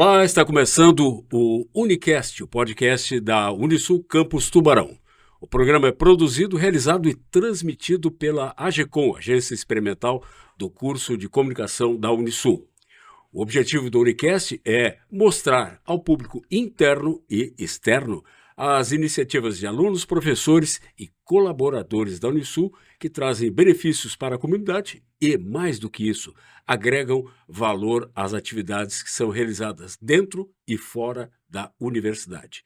Olá, está começando o Unicast, o podcast da Unisul Campus Tubarão. O programa é produzido, realizado e transmitido pela AGECOM, Agência Experimental do Curso de Comunicação da Unisul. O objetivo do Unicast é mostrar ao público interno e externo as iniciativas de alunos, professores e colaboradores da Unisul que trazem benefícios para a comunidade e, mais do que isso, agregam valor às atividades que são realizadas dentro e fora da universidade.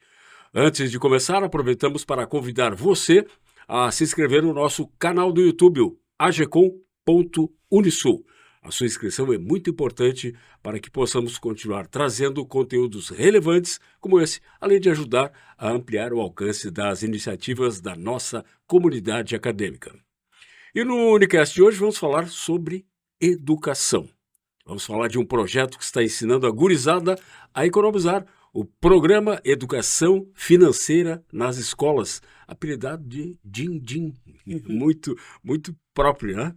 Antes de começar, aproveitamos para convidar você a se inscrever no nosso canal do YouTube, agecom.unisul. A sua inscrição é muito importante para que possamos continuar trazendo conteúdos relevantes como esse, além de ajudar a ampliar o alcance das iniciativas da nossa comunidade acadêmica. E no Unicast de hoje vamos falar sobre educação. Vamos falar de um projeto que está ensinando a gurizada a economizar, o Programa Educação Financeira nas Escolas, apelidado de Din-Din, muito próprio, né?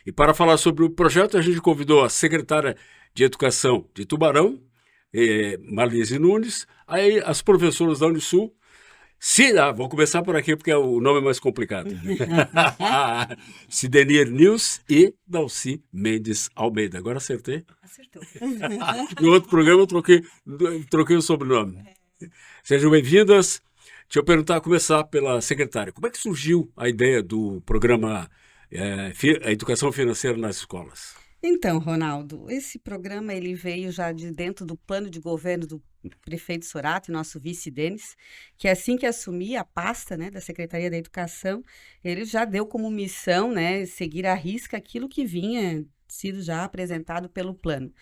E para falar sobre o projeto, a gente convidou a secretária de Educação de Tubarão, Marlise Nunes, aí as professoras da Unisul. Vou começar por aqui porque o nome é mais complicado. Sidenir Nils e Dalci Mendes Almeida. Agora acertei? Acertou. No outro programa eu troquei o sobrenome. Sejam bem-vindas. Deixa eu começar pela secretária. Como é que surgiu a ideia do programa a Educação Financeira nas Escolas? Então, Ronaldo, esse programa ele veio já de dentro do plano de governo do prefeito Sorato e nosso vice Denis, que assim que assumir a pasta, né, da Secretaria da Educação, ele já deu como missão, né, seguir à risca aquilo que vinha sido já apresentado pelo plano.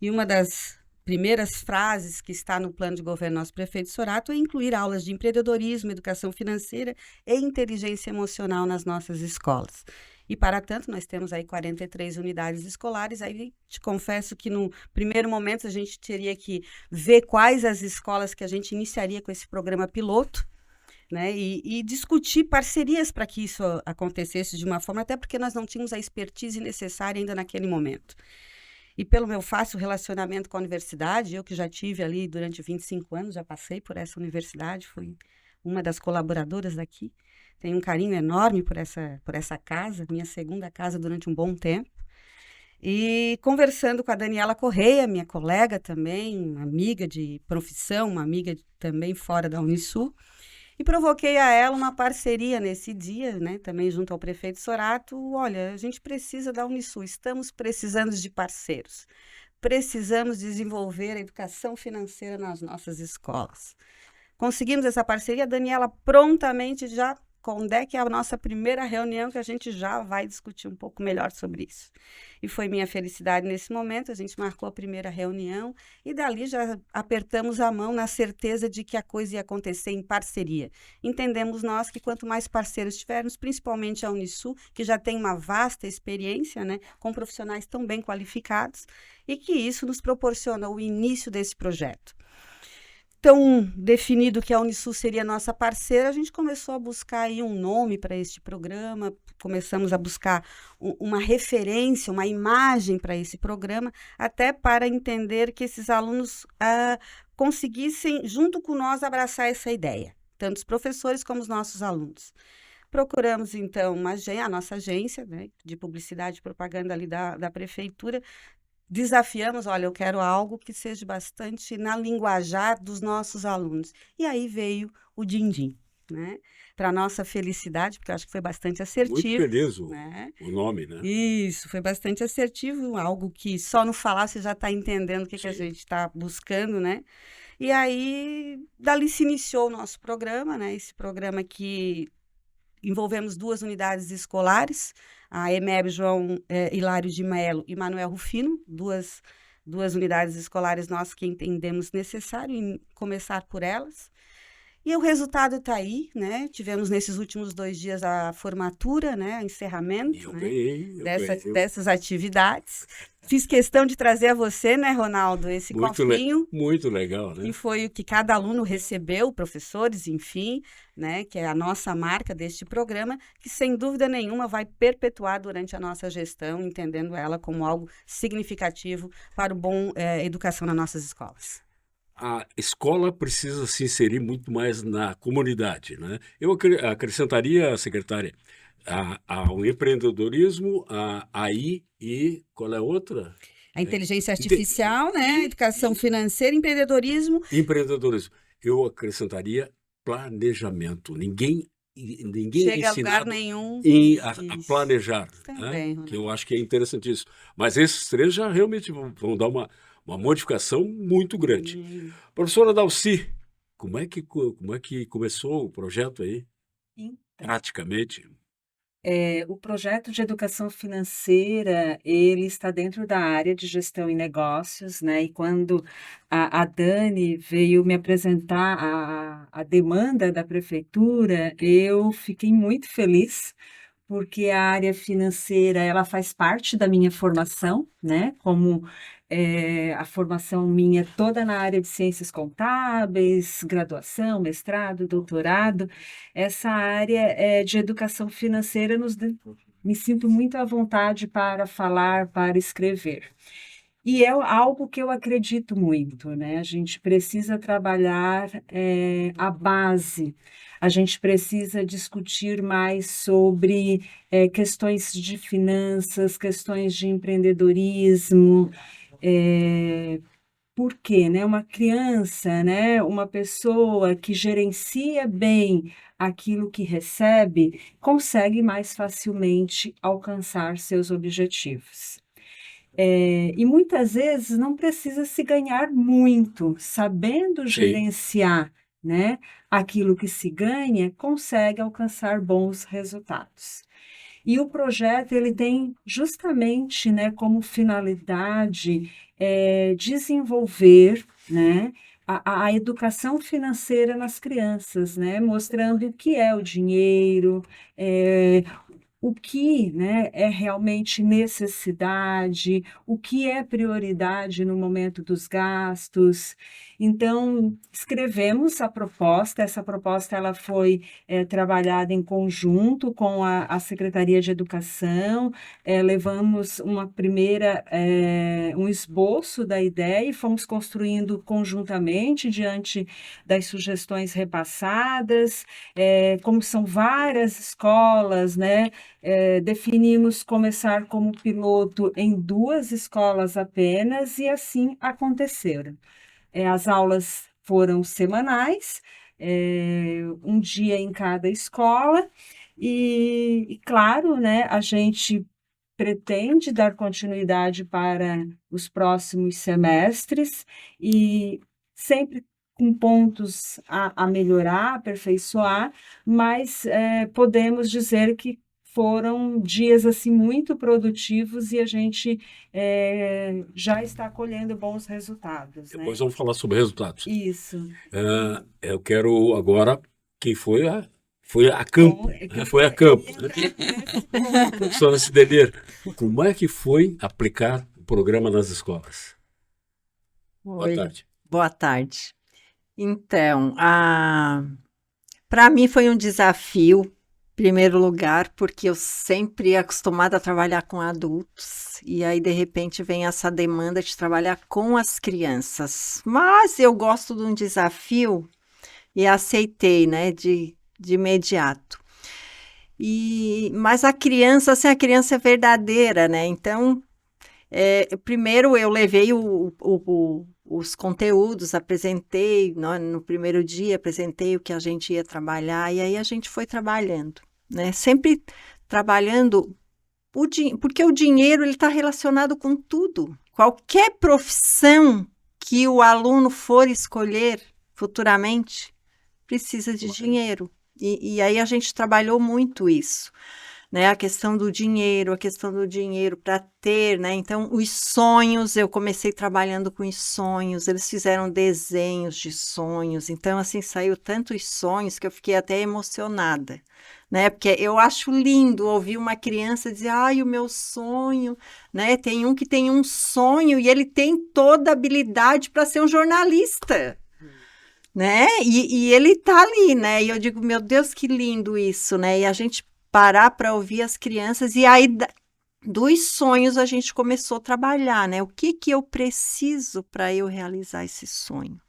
E uma das primeiras frases que está no plano de governo do nosso prefeito Sorato é incluir aulas de empreendedorismo, educação financeira e inteligência emocional nas nossas escolas. E, para tanto, nós temos aí 43 unidades escolares. Aí te confesso que, no primeiro momento, a gente teria que ver quais as escolas que a gente iniciaria com esse programa piloto, né? E discutir parcerias para que isso acontecesse de uma forma, até porque nós não tínhamos a expertise necessária ainda naquele momento. E pelo meu fácil relacionamento com a universidade, eu que já tive ali durante 25 anos, já passei por essa universidade, fui uma das colaboradoras daqui. Tenho um carinho enorme por essa casa, minha segunda casa durante um bom tempo. E conversando com a Daniela Correia, minha colega também, amiga de profissão, uma amiga também fora da Unisul, e provoquei a ela uma parceria nesse dia, né, também junto ao prefeito Sorato. Olha, a gente precisa da Unisul, estamos precisando de parceiros. Precisamos desenvolver a educação financeira nas nossas escolas. Conseguimos essa parceria, a Daniela prontamente já, quando é que é a nossa primeira reunião que a gente já vai discutir um pouco melhor sobre isso. E foi minha felicidade nesse momento, a gente marcou a primeira reunião e dali já apertamos a mão na certeza de que a coisa ia acontecer em parceria. Entendemos nós que quanto mais parceiros tivermos, principalmente a Unisul, que já tem uma vasta experiência, né, com profissionais tão bem qualificados, e que isso nos proporciona o início desse projeto. Tão definido que a Unisul seria nossa parceira, a gente começou a buscar aí um nome para este programa, começamos a buscar uma referência, uma imagem para esse programa, até para entender que esses alunos conseguissem, junto com nós, abraçar essa ideia, tanto os professores como os nossos alunos. Procuramos, então, a nossa agência, né, de publicidade e propaganda ali da prefeitura. Desafiamos, olha, eu quero algo que seja bastante na linguajar dos nossos alunos. E aí veio o Din-Din, né? Para nossa felicidade, porque eu acho que foi bastante assertivo. Muito feliz né? o nome, né? Isso, foi bastante assertivo, algo que só no falar você já está entendendo o que a gente está buscando, né? E aí, dali se iniciou o nosso programa, né? Esse programa que envolvemos 2 unidades escolares, a EMEB João Hilário de Melo e Manuel Rufino, duas unidades escolares nós que entendemos necessário em começar por elas. E o resultado está aí, né? Tivemos nesses últimos 2 dias a formatura, né? O encerramento dessas atividades. Fiz questão de trazer a você, né, Ronaldo, esse cofrinho. Muito legal, né? E foi o que cada aluno recebeu, professores, enfim, né? Que é a nossa marca deste programa, que sem dúvida nenhuma vai perpetuar durante a nossa gestão, entendendo ela como algo significativo para o bom educação nas nossas escolas. a escola precisa se inserir muito mais na comunidade, né? Eu acrescentaria, secretária, ao empreendedorismo, a AI e qual é a outra? A inteligência Inte- artificial, né? e- Educação financeira, empreendedorismo. Empreendedorismo. Eu acrescentaria planejamento. Ninguém é Chega a lugar ensinado nenhum. a Isso. planejar, né? Também, Que Ronaldo. eu acho que é interessantíssimo. Mas esses três já realmente vão dar uma modificação muito grande. Professora Dalci, como é que começou o projeto aí? Então, Praticamente. o projeto de educação financeira, ele está dentro da área de gestão e negócios, né? E quando a Dani veio me apresentar a demanda da prefeitura, eu fiquei muito feliz, porque a área financeira, ela faz parte da minha formação, né? Como a formação minha toda na área de ciências contábeis, graduação, mestrado, doutorado, essa área de educação financeira me sinto muito à vontade para falar, para escrever. E é algo que eu acredito muito, né? A gente precisa trabalhar a base, a gente precisa discutir mais sobre questões de finanças, questões de empreendedorismo. Por quê, né? Uma criança, né? Uma pessoa que gerencia bem aquilo que recebe, consegue mais facilmente alcançar seus objetivos. E muitas vezes não precisa se ganhar muito, sabendo Sim. gerenciar, né, aquilo que se ganha, consegue alcançar bons resultados. E o projeto ele tem justamente, né, como finalidade desenvolver, né, a educação financeira nas crianças, né, mostrando o que é o dinheiro, o que, né, é realmente necessidade, o que é prioridade no momento dos gastos. Então, escrevemos a proposta, essa proposta ela foi trabalhada em conjunto com a Secretaria de Educação, levamos um esboço da ideia e fomos construindo conjuntamente diante das sugestões repassadas, como são várias escolas, né? Definimos começar como piloto em 2 escolas apenas, e assim aconteceram. As aulas foram semanais, um dia em cada escola, e claro, né, a gente pretende dar continuidade para os próximos semestres, e sempre com pontos a melhorar, aperfeiçoar, mas podemos dizer que foram dias assim muito produtivos, e a gente já está colhendo bons resultados, né? Depois vamos falar sobre resultados. Isso. Eu quero agora quem foi a Bom, campo, é que né? eu Foi a ia campo. entrar nesse ponto. Professora Cidenir, como é que foi aplicar o programa nas escolas? Boa Oi, tarde. boa tarde. Então, para mim foi um desafio, em primeiro lugar, porque eu sempre acostumada a trabalhar com adultos, e aí de repente vem essa demanda de trabalhar com as crianças. Mas eu gosto de um desafio e aceitei, né, de imediato. Mas a criança, assim, a criança é verdadeira, né? Então, primeiro eu levei os conteúdos, apresentei, no primeiro dia, apresentei o que a gente ia trabalhar, e aí a gente foi trabalhando, né? Sempre trabalhando, porque o dinheiro ele está relacionado com tudo. Qualquer profissão que o aluno for escolher futuramente precisa de dinheiro. E aí a gente trabalhou muito isso, né? A questão do dinheiro para ter, né? Então, os sonhos, eu comecei trabalhando com os sonhos, eles fizeram desenhos de sonhos, então, assim, saiu tantos sonhos que eu fiquei até emocionada, né? Porque eu acho lindo ouvir uma criança dizer, ai, o meu sonho, né? Tem um que tem um sonho e ele tem toda a habilidade para ser um jornalista, né? E ele tá ali, né? E eu digo, meu Deus, que lindo isso, né? E a gente parar para ouvir as crianças, e aí dos sonhos a gente começou a trabalhar, né? O que eu preciso para eu realizar esse sonho?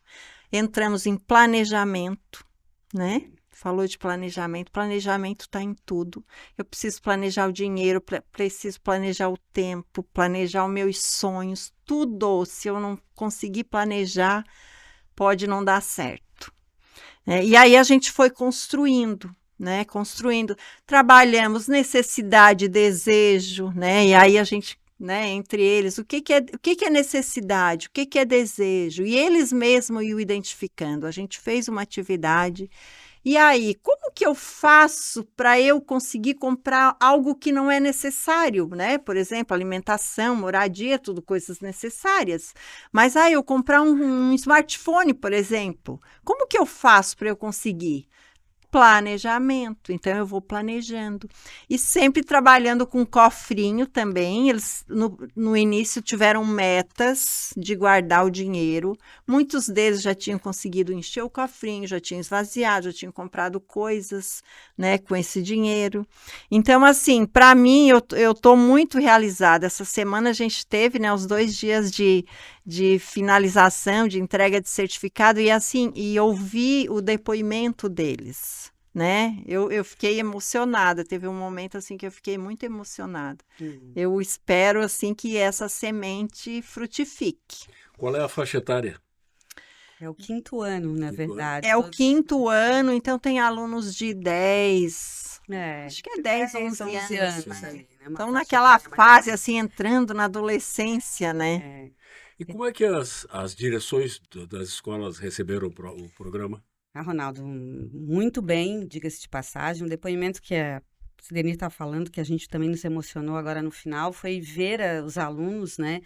entramos em planejamento, né? Falou de planejamento, planejamento está em tudo. Eu preciso planejar o dinheiro, preciso planejar o tempo, planejar os meus sonhos, tudo. Se eu não conseguir planejar, pode não dar certo. E aí a gente foi construindo, né? Construindo, trabalhamos necessidade, desejo, né? E aí a gente, né? Entre eles, o que é necessidade, o que é desejo, e eles mesmos iam identificando. A gente fez uma atividade. E aí, como que eu faço para eu conseguir comprar algo que não é necessário, né? Por exemplo, alimentação, moradia, tudo coisas necessárias. Mas aí eu comprar um smartphone, por exemplo, como que eu faço para eu conseguir? Planejamento, então eu vou planejando e sempre trabalhando com cofrinho também. Eles no início tiveram metas de guardar o dinheiro, muitos deles já tinham conseguido encher o cofrinho, já tinham esvaziado, já tinham comprado coisas, né, com esse dinheiro. Então, assim, para mim, eu estou muito realizada. Essa semana a gente teve, né, os 2 dias de finalização, de entrega de certificado, e assim, e ouvir o depoimento deles, né? Eu fiquei emocionada, teve um momento assim que eu fiquei muito emocionada. Eu espero assim que essa semente frutifique. Qual é a faixa etária? É o 5º ano, na verdade. É o 5º ano, então tem alunos de 10, acho que é 10, 11 anos, ali, né? Então naquela fase assim, entrando na adolescência, né? E como é que as direções das escolas receberam o programa? Ronaldo, muito bem, diga-se de passagem. Um depoimento que a Sidenir está falando, que a gente também nos emocionou agora no final, foi ver os alunos, né,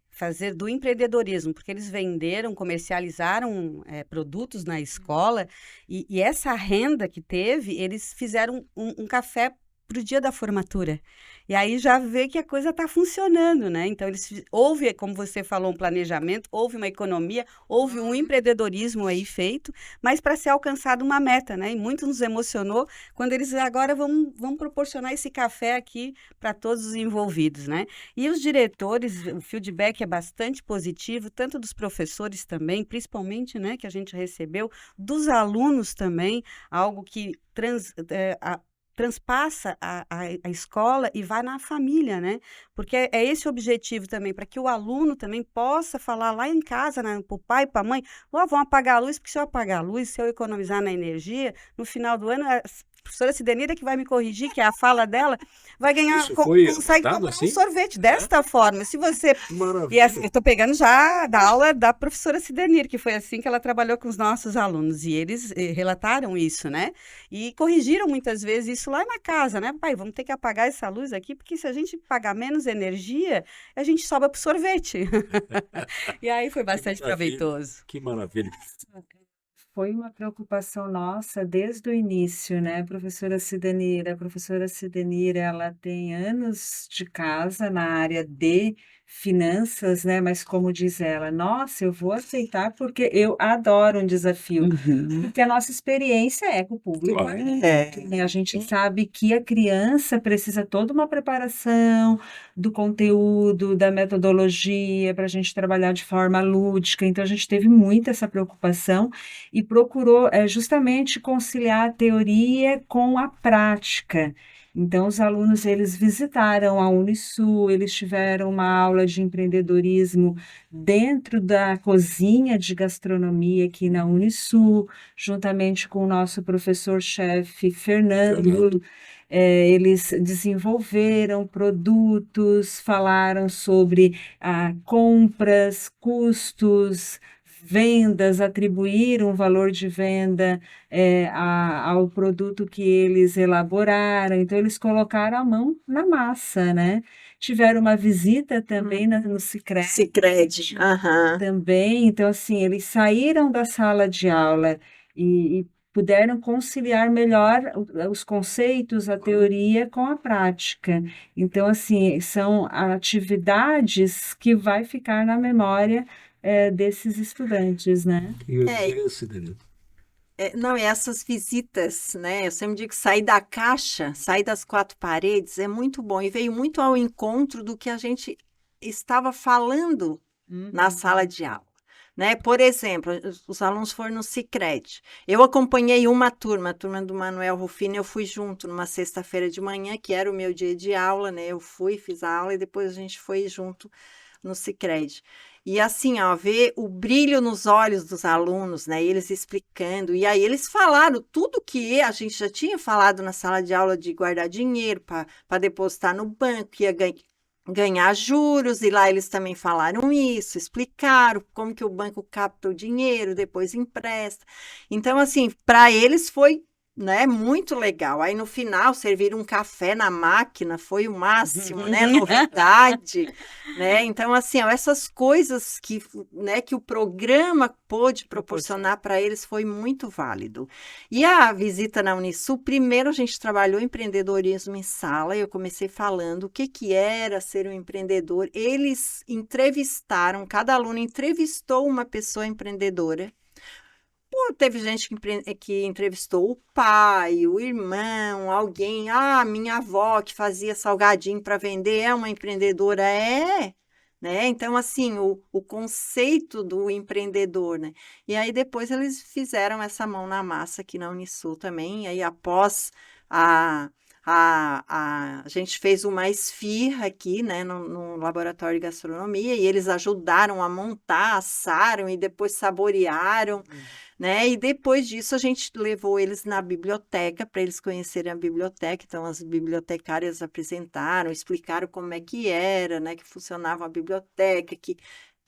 fazer do empreendedorismo, porque eles venderam, comercializaram produtos na escola, e essa renda que teve, eles fizeram um café para o dia da formatura. E aí já vê que a coisa está funcionando, né? Então, houve, como você falou, um planejamento, houve uma economia, houve um empreendedorismo aí feito, mas para ser alcançada uma meta, né? E muito nos emocionou quando eles agora vão proporcionar esse café aqui para todos os envolvidos, né? E os diretores, o feedback é bastante positivo, tanto dos professores também, principalmente, né, que a gente recebeu, dos alunos também, algo que transpassa a escola e vai na família, né? Porque é esse o objetivo também, para que o aluno também possa falar lá em casa, né, para o pai e para a mãe, vão apagar a luz, porque se eu apagar a luz, se eu economizar na energia, no final do ano, a professora Sidenira que vai me corrigir, que é a fala dela, vai ganhar, Isso foi consegue dado comprar assim? um sorvete desta forma. Se você... Maravilha. E assim, eu estou pegando já da aula da professora Sidenir, que foi assim que ela trabalhou com os nossos alunos, e eles relataram isso, né? E corrigiram muitas vezes isso lá na casa, né? Pai, vamos ter que apagar essa luz aqui, porque se a gente pagar menos energia, a gente sobra para o sorvete. E aí foi bastante proveitoso. Que maravilha. Foi uma preocupação nossa desde o início, né, professora Sidenira? A professora Sidenira, ela tem anos de casa na área de finanças, né, mas como diz ela, nossa, eu vou aceitar porque eu adoro um desafio, porque a nossa experiência é com o público, Claro. né? A gente sabe que a criança precisa toda uma preparação do conteúdo, da metodologia, para a gente trabalhar de forma lúdica, então a gente teve muito essa preocupação e procurou justamente conciliar a teoria com a prática. Então, os alunos, eles visitaram a Unisul, eles tiveram uma aula de empreendedorismo dentro da cozinha de gastronomia aqui na Unisul, juntamente com o nosso professor-chefe Fernando. Eles desenvolveram produtos, falaram sobre compras, custos, vendas, atribuíram um valor de venda ao produto que eles elaboraram, então eles colocaram a mão na massa, né? Tiveram uma visita também no Sicredi. Sicredi, Também, então assim, eles saíram da sala de aula e puderam conciliar melhor os conceitos, a teoria com a prática. Então, assim, são atividades que vai ficar na memória desses estudantes, né? Não, e essas visitas, né? Eu sempre digo que sair da caixa, sair das 4 paredes é muito bom e veio muito ao encontro do que a gente estava falando na sala de aula. né? Por exemplo, os alunos foram no Sicredi. Eu acompanhei uma turma, a turma do Manuel Rufino, eu fui junto numa sexta-feira de manhã, que era o meu dia de aula, né? Eu fui, fiz a aula e depois a gente foi junto no Sicredi. E assim, ó, ver o brilho nos olhos dos alunos, né? Eles explicando. E aí eles falaram tudo que a gente já tinha falado na sala de aula de guardar dinheiro para depositar no banco, ia ganhar juros, e lá eles também falaram isso, explicaram como que o banco capta o dinheiro, depois empresta. Então, assim, para eles foi, né, muito legal. Aí no final serviram um café na máquina, foi o máximo, né, novidade, né? Então, assim, ó, essas coisas que, né, que o programa pôde proporcionar para eles foi muito válido. E a visita na Unisul, primeiro a gente trabalhou empreendedorismo em sala, eu comecei falando o que era ser um empreendedor. Eles entrevistaram, cada aluno entrevistou uma pessoa empreendedora. Teve gente que entrevistou o pai, o irmão, alguém. Minha avó que fazia salgadinho para vender é uma empreendedora, né? Então, assim, o conceito do empreendedor, né? E aí depois eles fizeram essa mão na massa aqui na Unisul também. E aí após a gente fez uma esfirra aqui, né, no laboratório de gastronomia, e eles ajudaram a montar, assaram e depois saborearam, né? E depois disso a gente levou eles na biblioteca para eles conhecerem a biblioteca. Então as bibliotecárias apresentaram, explicaram como é que era, né, que funcionava a biblioteca, que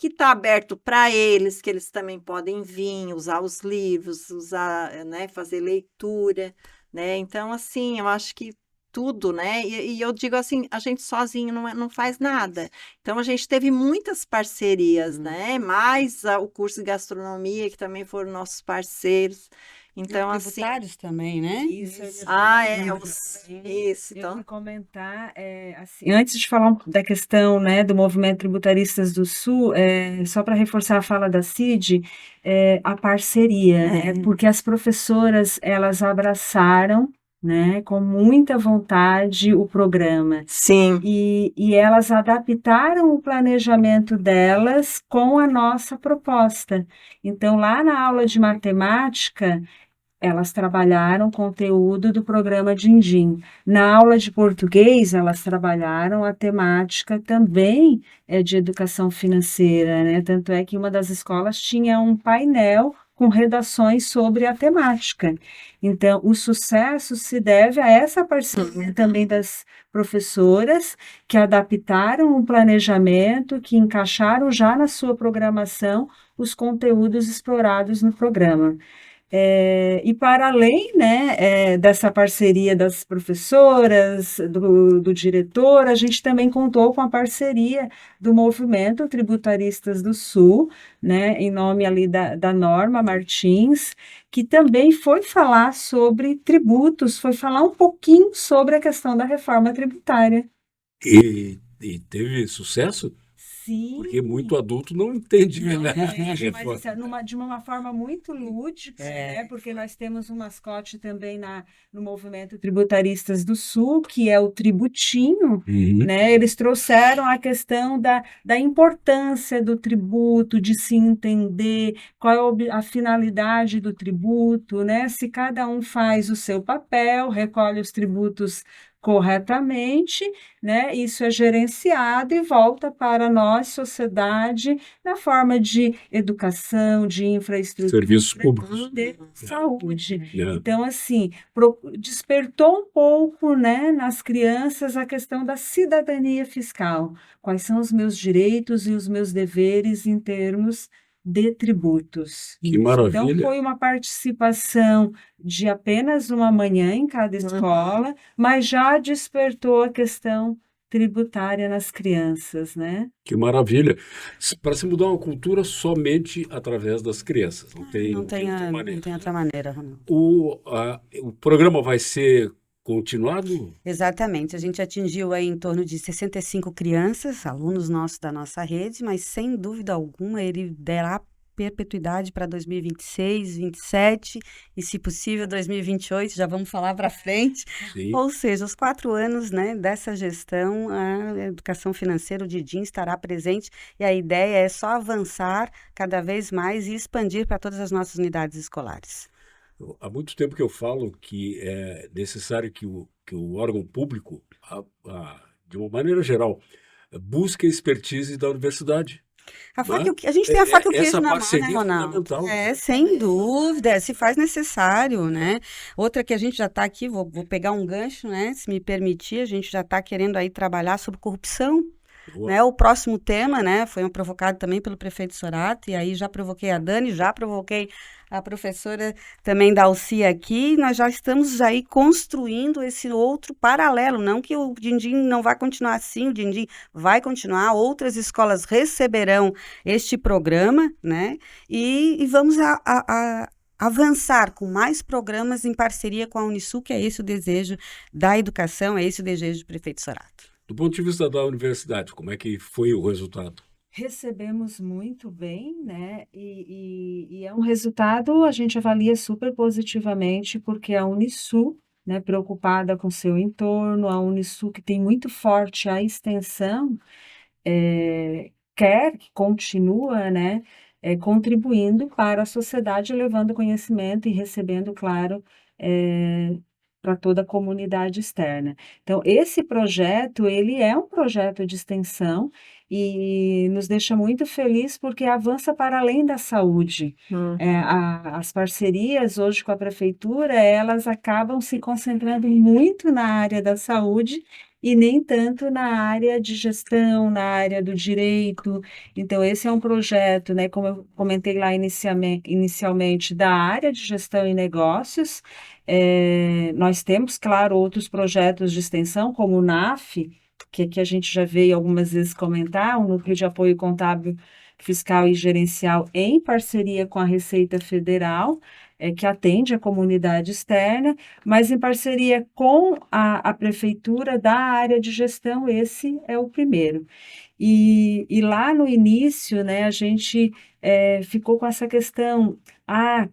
está aberto para eles, que eles também podem vir, usar os livros, usar, né, fazer leitura, né? Então, assim, eu acho que tudo, né? E eu digo assim, a gente sozinho não faz nada. Então, a gente teve muitas parcerias, né? Mais o curso de gastronomia, que também foram nossos parceiros. Então, Os assim... tributários também, né? Isso, Isso. eu Então, ia comentar, assim, antes de falar da questão, né, do movimento Tributaristas do Sul, só para reforçar a fala da Cid, a parceria, né, porque as professoras, elas abraçaram, né, com muita vontade o programa. sim. E elas adaptaram o planejamento delas com a nossa proposta. Então, lá na aula de matemática, elas trabalharam conteúdo do programa Dindim. Na aula de português, elas trabalharam a temática também de educação financeira, né? Tanto é que uma das escolas tinha um painel com redações sobre a temática. Então, o sucesso se deve a essa parceria também das professoras que adaptaram o planejamento, que encaixaram já na sua programação os conteúdos explorados no programa. E para além, né, dessa parceria das professoras, do diretor, a gente também contou com a parceria do Movimento Tributaristas do Sul, né, em nome ali da Norma Martins, que também foi falar sobre tributos, foi falar um pouquinho sobre a questão da reforma tributária. E teve sucesso? Sim. Porque muito adulto não entende, né? Mas isso é de uma forma muito lúdica, né? Porque nós temos um mascote também no Movimento Tributaristas do Sul, que é o Tributinho, né? Eles trouxeram a questão da importância do tributo, de se entender qual é a finalidade do tributo, né? Se cada um faz o seu papel, recolhe os tributos corretamente, né? Isso é gerenciado e volta para nós, sociedade, na forma de educação, de infraestrutura, Serviços públicos. de saúde. É. Então, assim, despertou um pouco, né, nas crianças a questão da cidadania fiscal. Quais são os meus direitos e os meus deveres em termos de tributos. Que maravilha. Então, foi uma participação de apenas uma manhã em cada escola, mas já despertou a questão tributária nas crianças, né? Que maravilha. Para se mudar uma cultura somente através das crianças. Não tem outra maneira. Não tem outra maneira, Ronaldo. O programa vai ser continuado? Exatamente. A gente atingiu aí em torno de 65 crianças, alunos nossos da nossa rede, mas sem dúvida alguma ele dará perpetuidade para 2026, 27 e, se possível, 2028, já vamos falar para frente. Sim. Ou seja, os 4 anos, né, dessa gestão, a educação financeira, o Didim estará presente e a ideia é só avançar cada vez mais e expandir para todas as nossas unidades escolares. Há muito tempo que eu falo que é necessário que o órgão público, de uma maneira geral, busque a expertise da universidade. A faca Né? e a gente tem a faca e o queijo Essa na mão, né, parceria é Ronaldo? fundamental. Sem dúvida, se faz necessário, né? Outra que a gente já está aqui, vou pegar um gancho, né? Se me permitir, a gente já está querendo aí trabalhar sobre corrupção. Boa. Né, o próximo tema, né, foi provocado também pelo prefeito Sorato, e aí já provoquei a Dani, já provoquei a professora também Dalci aqui, e nós já estamos aí construindo esse outro paralelo, não que o Dindim não vai continuar assim, o Dindim vai continuar, outras escolas receberão este programa, né, e vamos avançar com mais programas em parceria com a Unisul, que é esse o desejo da educação, é esse o desejo do prefeito Sorato. Do ponto de vista da universidade, como é que foi o resultado? Recebemos muito bem, né? E é um resultado, a gente avalia super positivamente, porque a Unisul, né, preocupada com seu entorno, a Unisul que tem muito forte a extensão, quer que continua, né, contribuindo para a sociedade, levando conhecimento e recebendo, claro, para toda a comunidade externa. Então, esse projeto, ele é um projeto de extensão e nos deixa muito feliz porque avança para além da saúde. As parcerias hoje com a prefeitura, elas acabam se concentrando muito na área da saúde e nem tanto na área de gestão, na área do direito. Então, esse é um projeto, né, como eu comentei lá inicialmente, da área de gestão e negócios. Nós temos, claro, outros projetos de extensão, como o NAF, que a gente já veio algumas vezes comentar, o Núcleo de Apoio Contábil, Fiscal e Gerencial, em parceria com a Receita Federal, que atende a comunidade externa, mas em parceria com a prefeitura da área de gestão, esse é o primeiro. E lá no início, né, a gente ficou com essa questão,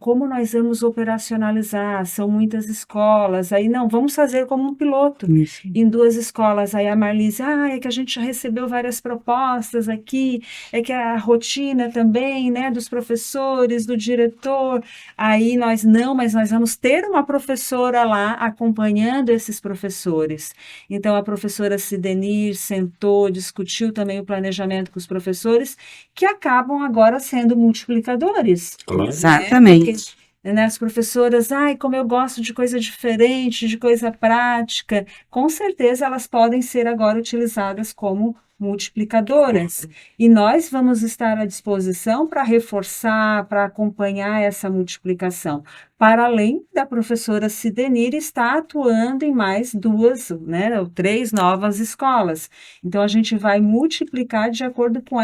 como nós vamos operacionalizar? São muitas escolas, aí não, vamos fazer como um piloto, em 2 escolas, aí a Marlise, é que a gente já recebeu várias propostas aqui, é que a rotina também, né, dos professores, do diretor, aí mas nós vamos ter uma professora lá acompanhando esses professores. Então, a professora Sidenir sentou, discutiu também o planejamento com os professores, que acabam agora sendo multiplicadores. Claro. Exatamente. Porque, né, as professoras, como eu gosto de coisa diferente, de coisa prática, com certeza elas podem ser agora utilizadas como multiplicadoras. E nós vamos estar à disposição para reforçar, para acompanhar essa multiplicação. Para além da professora Sidenir estar atuando em mais 2, né, ou 3 novas escolas. Então, a gente vai multiplicar de acordo com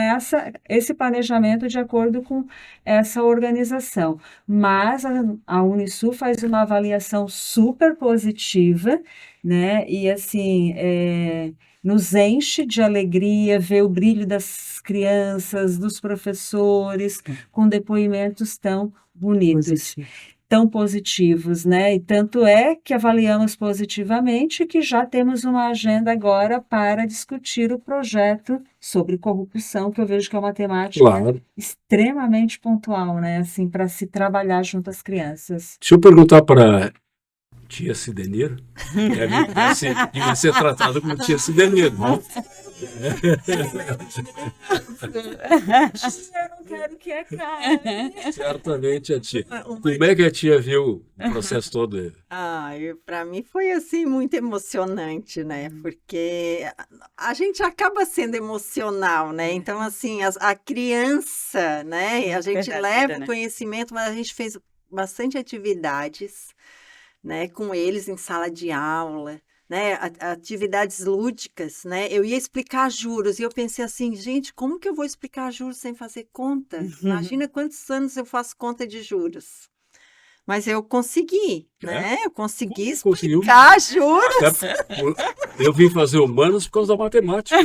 esse planejamento, de acordo com essa organização. Mas a Unisul faz uma avaliação super positiva, né, e assim, nos enche de alegria ver o brilho das crianças, dos professores, com depoimentos tão bonitos, tão positivos, né? E tanto é que avaliamos positivamente que já temos uma agenda agora para discutir o projeto sobre corrupção, que eu vejo que é uma temática extremamente pontual, né? Assim, para se trabalhar junto às crianças. Deixa eu perguntar para tia Sidenir, devia ser tratada como tia Sidenir, não? Eu não quero que acabe. Certamente a tia. Como é que a tia viu o processo todo? Para mim foi assim muito emocionante, né? Porque a gente acaba sendo emocional, né? Então, assim, a criança, né? A gente leva o conhecimento, mas a gente fez bastante atividades, né, com eles em sala de aula, né, atividades lúdicas, né, eu ia explicar juros e eu pensei assim, gente, como que eu vou explicar juros sem fazer conta? Imagina quantos anos eu faço conta de juros. Mas eu consegui, né, eu consegui explicar juros. Eu vim fazer humanos por causa da matemática.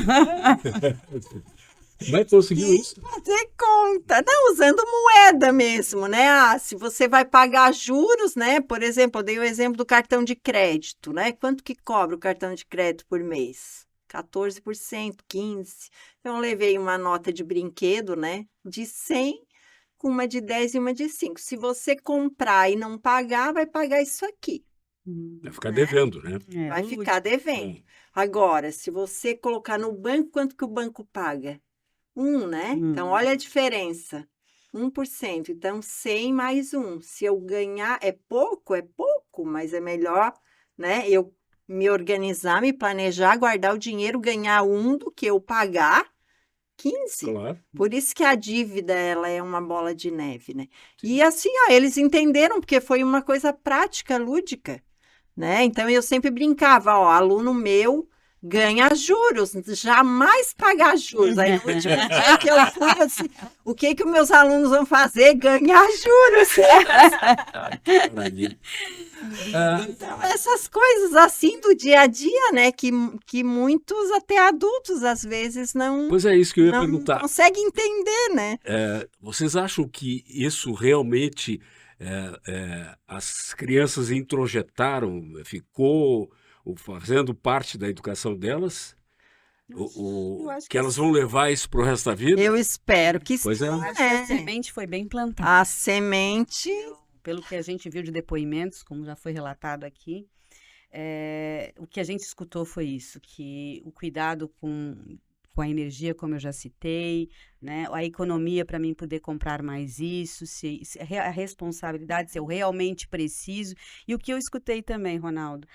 Como é que conseguiu isso? Fazer conta, não, usando moeda mesmo, né? Ah, se você vai pagar juros, né? Por exemplo, eu dei o exemplo do cartão de crédito, né? Quanto que cobra o cartão de crédito por mês? 14%, 15%. Então, eu levei uma nota de brinquedo, né? De 100, com uma de 10 e uma de 5. Se você comprar e não pagar, vai pagar isso aqui. Vai ficar devendo, né? Vai o ficar devendo. Hum. Agora, se você colocar no banco, quanto que o banco paga? 1, né? Então, olha a diferença. 1%. Então, 100 mais 1. Se eu ganhar, é pouco, mas é melhor, né? Eu me organizar, me planejar, guardar o dinheiro, ganhar 1 do que eu pagar 15. Claro. Por isso que a dívida, ela é uma bola de neve, né? E assim, ó, eles entenderam, porque foi uma coisa prática, lúdica, né? Então, eu sempre brincava, ó, aluno meu ganha juros, jamais pagar juros. Aí, no último dia que eu fui, assim, o que os meus alunos vão fazer? Ganhar juros. Maravilha. Ah, Então, essas coisas assim do dia a dia, né? Que muitos, até adultos, às vezes, não, pois é isso que eu ia não perguntar. conseguem entender, né? Vocês acham que isso realmente as crianças introjetaram, ficou fazendo parte da educação delas? eu acho Que que elas vão levar isso para o resto da vida? Eu espero que Pois é. eu acho que a semente foi bem plantada. A semente... Pelo que a gente viu de depoimentos, como já foi relatado aqui, o que a gente escutou foi isso, que o cuidado com a energia, como eu já citei, né, a economia para mim poder comprar mais isso, a responsabilidade, se eu realmente preciso. E o que eu escutei também, Ronaldo,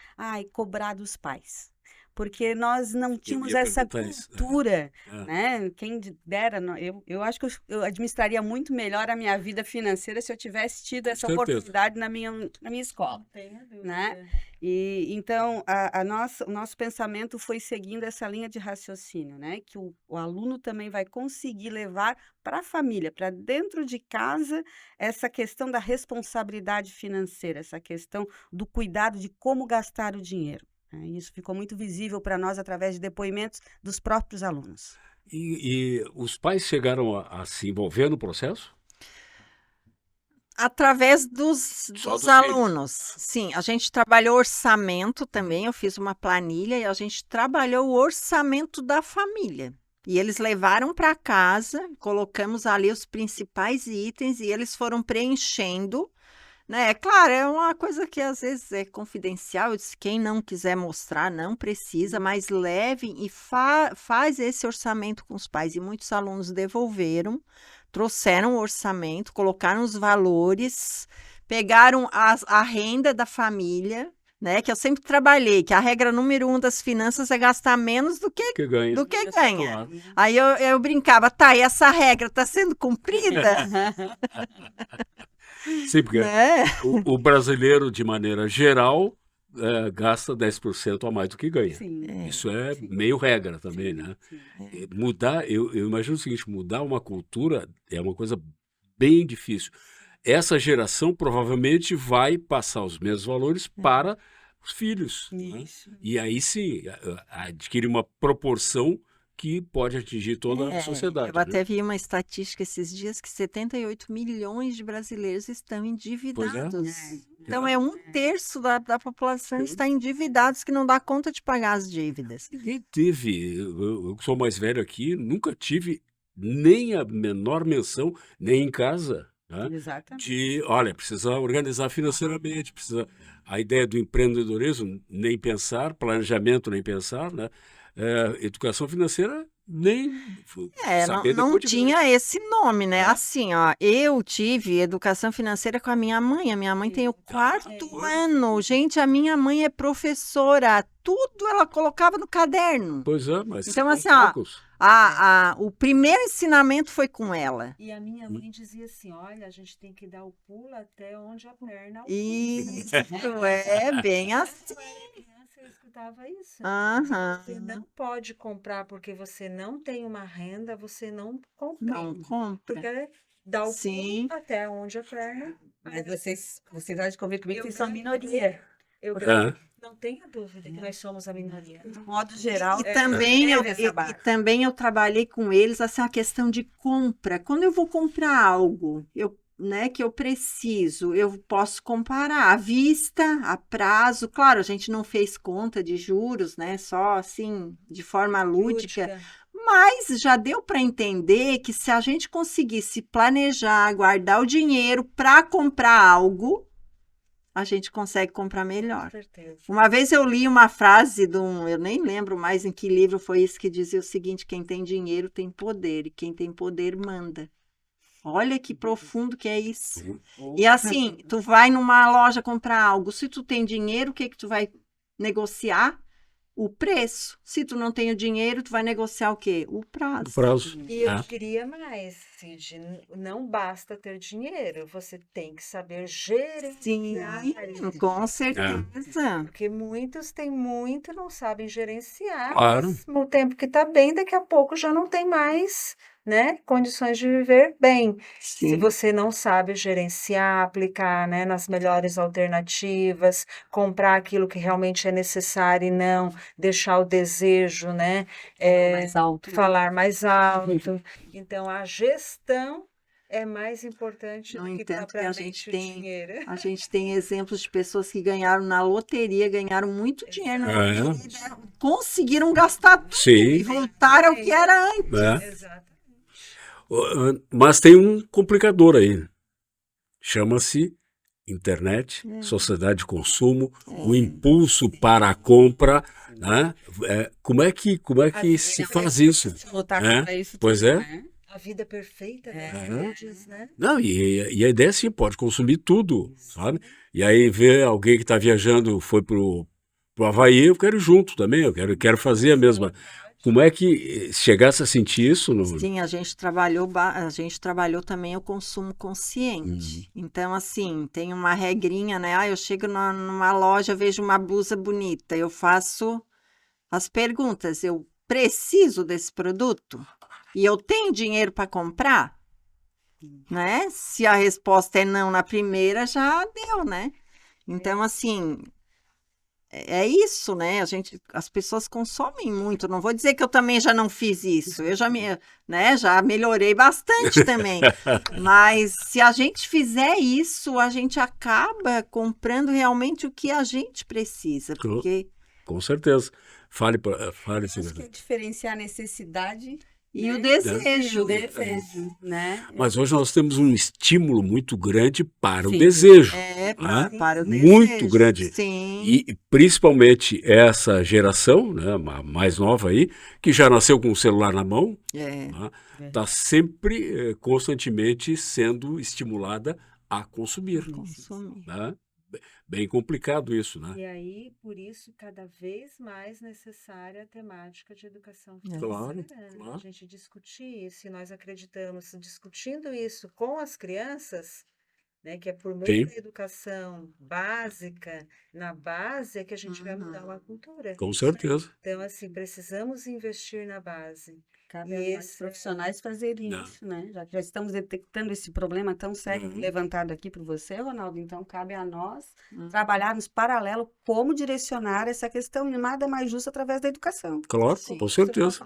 cobrar dos pais. Porque nós não tínhamos ia essa perguntar isso. cultura, É. né? Quem dera, eu acho que eu administraria muito melhor a minha vida financeira se eu tivesse tido essa certeza. oportunidade na minha escola, Tenha dúvida. né? E então o nosso pensamento foi seguindo essa linha de raciocínio, né? Que o aluno também vai conseguir levar para a família, para dentro de casa, essa questão da responsabilidade financeira, essa questão do cuidado de como gastar o dinheiro. Isso ficou muito visível para nós através de depoimentos dos próprios alunos. E os pais chegaram a se envolver no processo? Através Só dos dos alunos. Sim, a gente trabalhou orçamento também, eu fiz uma planilha e a gente trabalhou o orçamento da família. E eles levaram para casa, colocamos ali os principais itens e eles foram preenchendo, né? É claro, é uma coisa que às vezes é confidencial, eu disse, quem não quiser mostrar não precisa, mas levem e faz esse orçamento com os pais. E muitos alunos devolveram, trouxeram o orçamento, colocaram os valores, pegaram a renda da família, né? Que eu sempre trabalhei, que a regra número 1 das finanças é gastar menos do que Que ganha. ganha. Claro. Aí eu brincava, tá, e essa regra está sendo cumprida? Sim, porque Né? o brasileiro, de maneira geral, gasta 10% a mais do que ganha. Sim. Isso é meio regra também, né? Mudar, eu imagino o seguinte, mudar uma cultura é uma coisa bem difícil. Essa geração provavelmente vai passar os mesmos valores para os filhos, né? Isso. E aí sim, adquire uma proporção que pode atingir toda a sociedade. Eu né? até vi uma estatística esses dias que 78 milhões de brasileiros estão endividados. Então, é 1/3 da população está endividados que não dá conta de pagar as dívidas. Ninguém teve, eu que sou mais velho aqui, nunca tive nem a menor menção, nem em casa, né? Exatamente. De, olha, precisa organizar financeiramente, precisa... A ideia do empreendedorismo, nem pensar, planejamento, nem pensar, né? Educação financeira, nem saber Não depois de tinha esse nome, né? Assim, ó, eu tive educação financeira com a minha mãe. A minha mãe tem o 4º ano. Gente, a minha mãe é professora. Tudo ela colocava no caderno. Pois é, mas Então, são assim, ó, poucos. o primeiro ensinamento foi com ela. E a minha mãe dizia assim, olha, a gente tem que dar o pulo até onde a perna alcança. Isso, é bem assim. Quando eu era criança, eu escutava isso. Aham. Você não pode comprar porque você não tem uma renda, você não compra. Não compra. Porque dá o Sim. pulo até onde a perna... Mas vocês acham de convir comigo Eu que vocês são ganhei. minoria. Eu É. não tenho dúvida que nós somos a minoria. De modo geral, E também eu, teve essa barra. e também eu trabalhei com eles assim, a questão de compra. Quando eu vou comprar algo, né, que eu preciso, eu posso comparar à vista, a prazo. Claro, a gente não fez conta de juros, né, só assim, de forma lúdica. Mas já deu para entender que se a gente conseguisse planejar, guardar o dinheiro para comprar algo, a gente consegue comprar Com melhor. certeza. Uma vez eu li uma frase eu nem lembro mais em que livro foi isso, que dizia o seguinte: quem tem dinheiro tem poder, e quem tem poder manda. Olha que profundo que é isso. E assim, tu vai numa loja comprar algo, se tu tem dinheiro, o que que tu vai negociar? O preço. Se tu não tem o dinheiro, tu vai negociar o quê? O O prazo. prazo. E eu É. diria mais, Cid, não basta ter dinheiro, você tem que saber gerenciar esse Com dinheiro. certeza. Porque muitos têm muito e não sabem gerenciar, Claro. mas no tempo que está bem, daqui a pouco já não tem mais, né, condições de viver bem. Se Sim. você não sabe gerenciar, aplicar, né, nas melhores alternativas, comprar aquilo que realmente é necessário e não deixar o desejo, né, mais alto. falar mais alto. Então, a gestão é mais importante No do que entanto, que a gente propriamente o tem, dinheiro. a gente tem exemplos de pessoas que ganharam na loteria, ganharam muito dinheiro na É. loteria, conseguiram gastar tudo e Sim. voltaram ao que era antes. É. Exato. Mas tem um complicador aí. Chama-se internet, sociedade de consumo, o impulso para a compra, né? Como é que se faz isso? Lutar É, contra isso pois tudo, é. né? A vida perfeita, né? Diz, né? Não, e a ideia sim, pode consumir tudo, sabe? E aí vê alguém que está viajando, foi pro Havaí, eu quero ir junto também, eu quero fazer a mesma. Como é que chegasse a sentir isso? Sim, a gente trabalhou também o consumo consciente. Então, assim, tem uma regrinha, né? Ah, eu chego numa loja, vejo uma blusa bonita, eu faço as perguntas: eu preciso desse produto? E eu tenho dinheiro para comprar? Né? Se a resposta é não na primeira, já deu, né? Então, assim, é isso, né? As pessoas consomem muito. Não vou dizer que eu também já não fiz isso. Eu já melhorei bastante também. Mas se a gente fizer isso, a gente acaba comprando realmente o que a gente precisa, porque Com certeza. Fale, Acho que é senhora. diferenciar a necessidade e o e desejo. o desejo, né? Mas hoje nós temos um estímulo muito grande para o Sim. desejo. Para o Muito desejo. grande. Sim. E principalmente essa geração, né, a mais nova aí, que já nasceu com o celular na mão, está sempre, constantemente sendo estimulada a consumir. Consumir. Né? Bem complicado isso, né? E aí, por isso, cada vez mais necessária a temática de educação Claro, financeira, né? claro. A gente discutir isso, e nós acreditamos, discutindo isso com as crianças, né, que é por meio Sim. da educação básica, na base é que a gente vai mudar uma cultura. Com certeza. Então, assim, precisamos investir na base. Cabe E a nós esse- profissionais fazerem Não. isso, né? Já que já estamos detectando esse problema tão sério levantado aqui por você, Ronaldo, então cabe a nós trabalharmos paralelo como direcionar essa questão e nada mais justo através da educação. Claro, Sim. com Você tá certeza.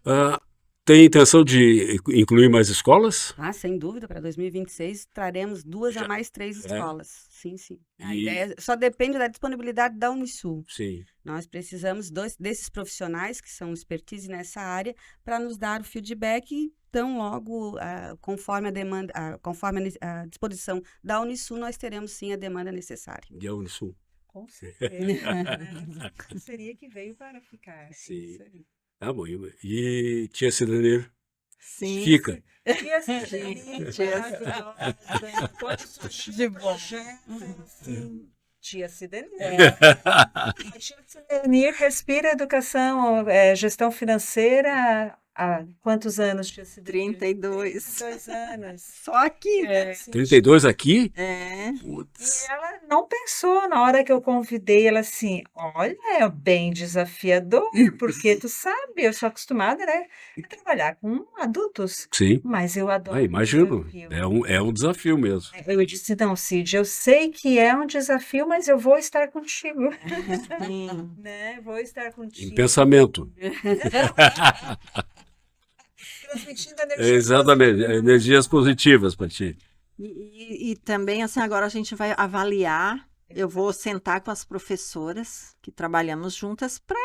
falando. Tem intenção de incluir mais escolas? Ah, sem dúvida, para 2026 traremos 2 a mais 3 escolas. Sim, sim. A E- ideia só depende da disponibilidade da Unisul. Sim. Nós precisamos desses profissionais que são expertise nessa área para nos dar o feedback e tão logo, conforme a demanda, conforme a disposição da Unisul, nós teremos sim a demanda necessária. E a Unisul? Com certeza, né? Seria que veio para ficar. Sim. Isso aí. Tá bom. E tia Cidaneiro? Sim. Fica. Tia Cidani, Tia- maravilhosa, pode surgir De bom. projeto, assim. Tia Cidani. A Tia Cidani respira educação, gestão financeira há quantos anos tinha sido? 32. 2 anos. Só aqui. Assim, 32 aqui? É. e Putz. ela não pensou na hora que eu convidei ela assim, olha, é bem desafiador, porque tu sabe, eu sou acostumada, né, a trabalhar com adultos, Sim. mas eu adoro Imagino. desafio. É um desafio mesmo. Eu disse, não, Cid, eu sei que é um desafio, mas eu vou estar contigo, Sim. né? Vou estar Em contigo. pensamento. Transmitindo energia Exatamente. positiva. Energias positivas para ti. E também, assim, agora a gente vai avaliar. Eu vou sentar com as professoras que trabalhamos juntas para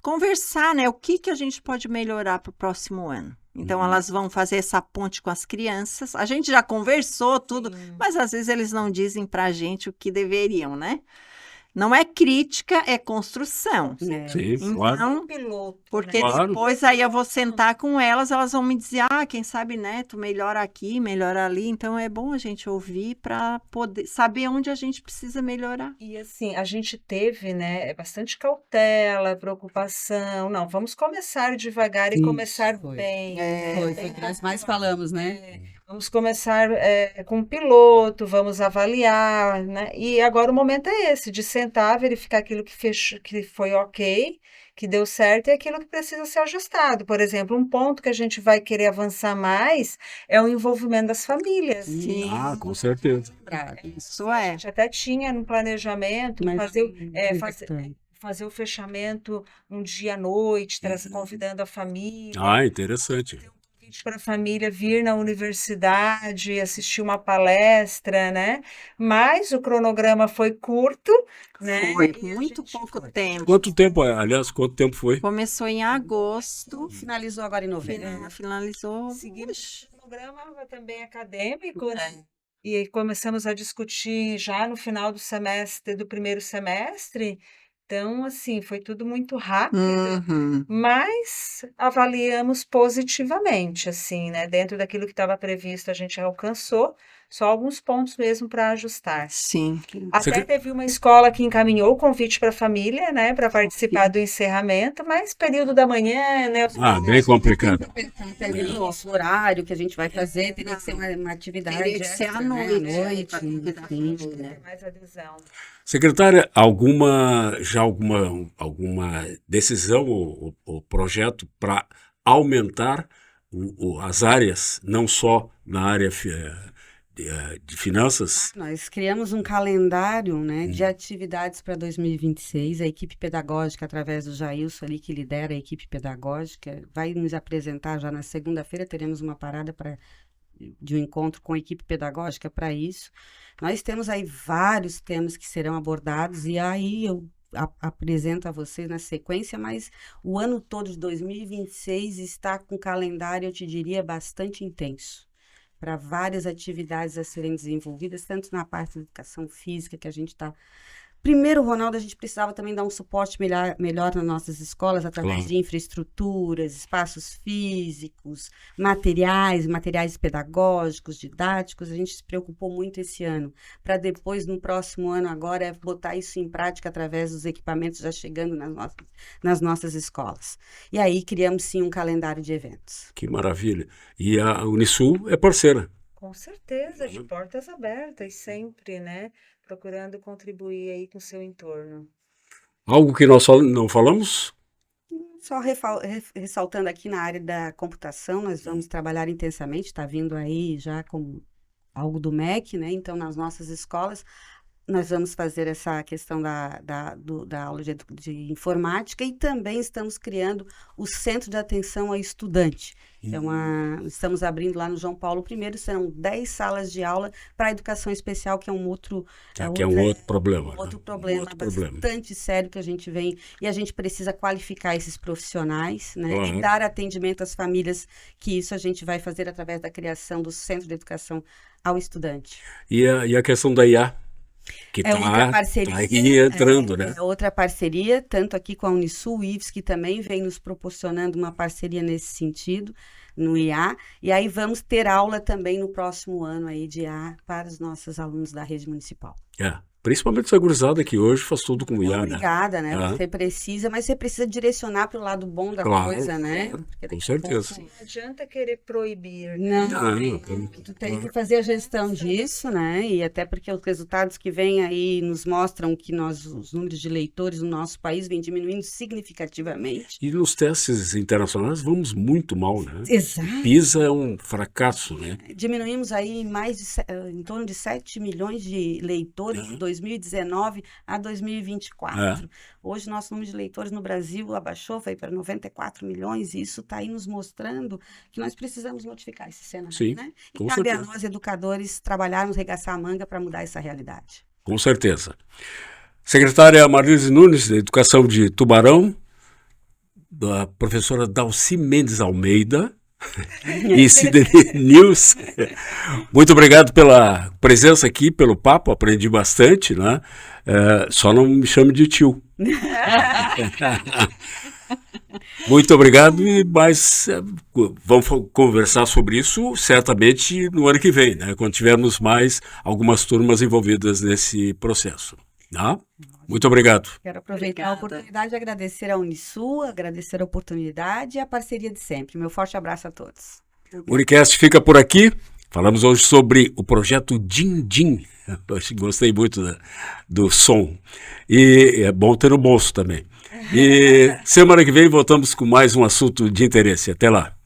conversar, né? O que que a gente pode melhorar para o próximo ano. Então, elas vão fazer essa ponte com as crianças. A gente já conversou tudo, mas às vezes eles não dizem para a gente o que deveriam, né? Não é crítica, é construção. É. Sim, claro. Então, Piloto, porque né? Claro. depois aí eu vou sentar com elas, elas vão me dizer, quem sabe, né, tu melhora aqui, melhora ali. Então, é bom a gente ouvir para poder saber onde a gente precisa melhorar. E assim, a gente teve, né, bastante cautela, preocupação. Não, vamos começar devagar e Isso, começar foi. bem. Foi bem o que nós mais falamos, né? Vamos começar com o piloto, vamos avaliar, né? E agora o momento é esse, de sentar, verificar aquilo que fechou, que foi ok, que deu certo e aquilo que precisa ser ajustado. Por exemplo, um ponto que a gente vai querer avançar mais é o envolvimento das famílias. Sim, Com certeza. isso A é. gente até tinha no planejamento Mas fazer o fechamento um dia à noite, convidando a família. Interessante. Para a família vir na universidade, assistir uma palestra, né? Mas o cronograma foi curto, né? Foi E a muito gente pouco foi. tempo. Quanto tempo, aliás, quanto tempo foi? Começou em agosto, finalizou agora em novembro. finalizou. Seguimos o cronograma também acadêmico, né? E aí começamos a discutir já no final do semestre, do primeiro semestre. Então, assim, foi tudo muito rápido. Uhum. Mas avaliamos positivamente, assim, né? Dentro daquilo que estava previsto, a gente alcançou, só alguns pontos mesmo para ajustar. Sim. Até teve uma escola que encaminhou o convite para a família, né, para participar do encerramento, mas período da manhã, né? Bem complicado. O horário que a gente vai fazer teria que ser uma atividade. Teria que ser à extra, né? noite. À noite, Ter né? mais adesão. Secretária, alguma decisão ou projeto para aumentar as áreas, não só na área de finanças? Nós criamos um calendário, né, de atividades para 2026. A equipe pedagógica, através do Jailson ali, que lidera a equipe pedagógica, vai nos apresentar já na segunda-feira. Teremos uma parada de um encontro com a equipe pedagógica para isso. Nós temos aí vários temas que serão abordados e aí eu apresento a vocês na sequência, mas o ano todo de 2026 está com um calendário, eu te diria, bastante intenso, para várias atividades a serem desenvolvidas, tanto na parte da educação física, que a gente está... Primeiro, Ronaldo, a gente precisava também dar um suporte melhor nas nossas escolas, através de infraestruturas, espaços físicos, materiais pedagógicos, didáticos. A gente se preocupou muito esse ano, para depois, no próximo ano, agora, botar isso em prática através dos equipamentos já chegando nas nossas escolas. E aí, criamos, sim, um calendário de eventos. Que maravilha. E a Unisul é parceira. Com certeza, de portas abertas sempre, né? Procurando contribuir aí com o seu entorno. Algo que nós não falamos? Só ressaltando aqui na área da computação, nós vamos trabalhar intensamente, está vindo aí já com algo do MEC, né? Então, nas nossas escolas, nós vamos fazer essa questão da aula de informática e também estamos criando o Centro de Atenção ao Estudante. Estamos abrindo lá no João Paulo I, serão 10 salas de aula para a educação especial, que é um outro... Que é um outro problema. Outro problema bastante sério que a gente vem, e a gente precisa qualificar esses profissionais, né? E dar atendimento às famílias, que isso a gente vai fazer através da criação do Centro de Educação ao Estudante. E a questão da IA? Que outra parceria, tá aí entrando, né? É outra parceria, tanto aqui com a Unisul, o IFES, que também vem nos proporcionando uma parceria nesse sentido, no IA, e aí vamos ter aula também no próximo ano aí de IA para os nossos alunos da rede municipal. Principalmente essa gurizada que hoje faz tudo com IA, né? Obrigada, né? Ah. Você precisa, mas você precisa direcionar para o lado bom da Claro, coisa, né? claro, Porque com daqui a certeza. pouco- Não adianta querer proibir, Não, Não, tu tem que fazer a gestão disso, né? E até porque os resultados que vêm aí nos mostram que os números de leitores no nosso país vêm diminuindo significativamente. E nos testes internacionais vamos muito mal, né? Exato. PISA é um fracasso, né? Diminuímos aí em torno de 7 milhões de leitores de 2019 a 2024. Hoje, nosso número de leitores no Brasil abaixou, foi para 94 milhões, e isso está aí nos mostrando que nós precisamos modificar esse cenário, Sim, né? E com cabe a certeza. nós, educadores, trabalharmos, regaçar a manga para mudar essa realidade. Com certeza. Secretária Marilise Nunes, da Educação de Tubarão, da professora Dalci Mendes Almeida e Cidadania News. Muito obrigado pela presença aqui, pelo papo, aprendi bastante, né? Só não me chame de tio. Muito obrigado e vamos conversar sobre isso certamente no ano que vem, né? Quando tivermos mais algumas turmas envolvidas nesse processo. Tá? Muito obrigado. Quero aproveitar a Obrigada. oportunidade de agradecer à Unisul, agradecer a oportunidade e a parceria de sempre. Meu forte abraço a todos. O Unicast fica por aqui. Falamos hoje sobre o projeto Din Din. Gostei muito do som. E é bom ter no bolso também. E semana que vem voltamos com mais um assunto de interesse. Até lá.